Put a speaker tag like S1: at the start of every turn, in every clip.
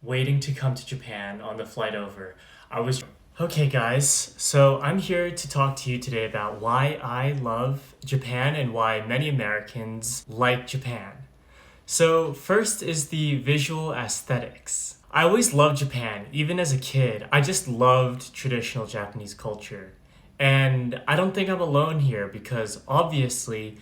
S1: waiting to come to Japan on the flight over. Okay, guys, so I'm here to talk to you today about why I love Japan and why many Americans like Japan. So, first is the visual aesthetics. I always loved Japan, even as a kid. I just loved traditional Japanese culture. And I don't think I'm alone here because obviously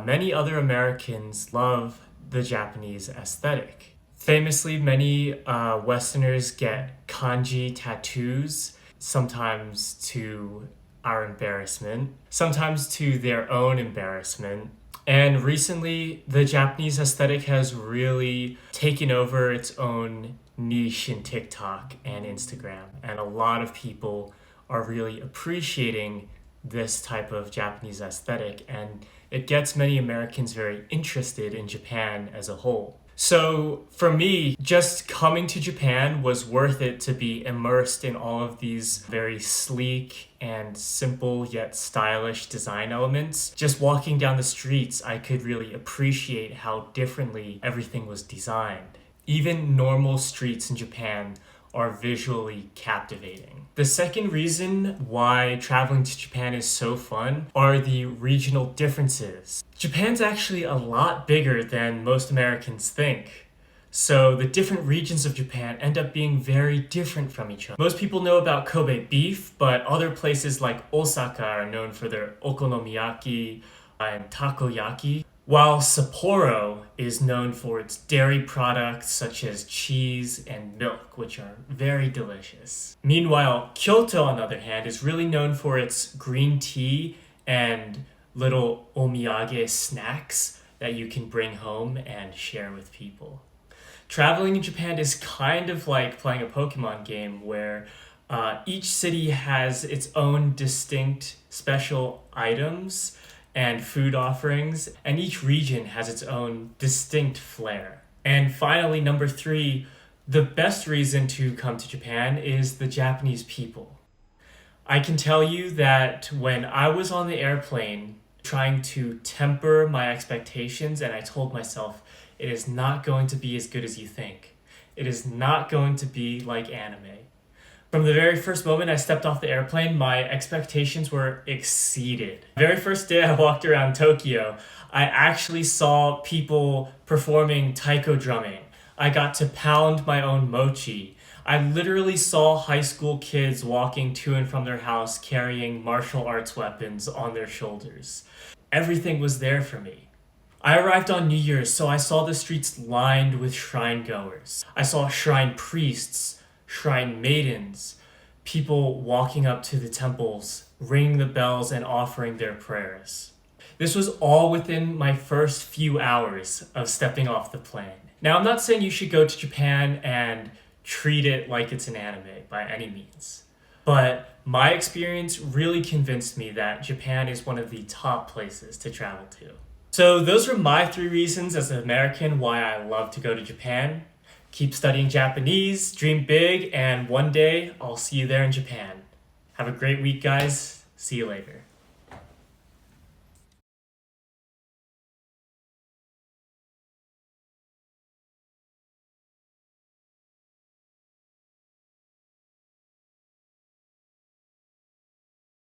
S1: many other Americans love the Japanese aesthetic. Famously, many Westerners get kanji tattoos, sometimes to our embarrassment, sometimes to their own embarrassment. And recently, the Japanese aesthetic has really taken over its own niche in TikTok and Instagram. And a lot of people are really appreciating this type of Japanese aesthetic. And it gets many Americans very interested in Japan as a whole. So for me, just coming to Japan was worth it to be immersed in all of these very sleek and simple yet stylish design elements. Just walking down the streets, I could really appreciate how differently everything was designed. Even normal streets in Japan are visually captivating. The second reason why traveling to Japan is so fun are the regional differences. Japan's actually a lot bigger than most Americans think. So the different regions of Japan end up being very different from each other. Most people know about Kobe beef, but other places like Osaka are known for their okonomiyaki and takoyaki, while Sapporo is known for its dairy products such as cheese and milk, which are very delicious. Meanwhile, Kyoto, on the other hand, is really known for its green tea and little omiyage snacks that you can bring home and share with people. Traveling in Japan is kind of like playing a Pokemon game where each city has its own distinct special items and food offerings, and each region has its own distinct flair. And finally, number 3, the best reason to come to Japan is the Japanese people. I can tell you that when I was on the airplane trying to temper my expectations, and I told myself, it is not going to be as good as you think. It is not going to be like anime. From the very first moment I stepped off the airplane, my expectations were exceeded. The very first day I walked around Tokyo, I actually saw people performing taiko drumming. I got to pound my own mochi. I literally saw high school kids walking to and from their house carrying martial arts weapons on their shoulders. Everything was there for me. I arrived on New Year's, so I saw the streets lined with shrine goers. I saw shrine priests, shrine maidens, people walking up to the temples, ringing the bells and offering their prayers. This was all within my first few hours of stepping off the plane. Now, I'm not saying you should go to Japan and treat it like it's an anime by any means, but my experience really convinced me that Japan is one of the top places to travel to. So those are my 3 reasons as an American why I love to go to Japan. Keep studying Japanese, dream big, and one day I'll see you there in Japan. Have a great week, guys. See you later.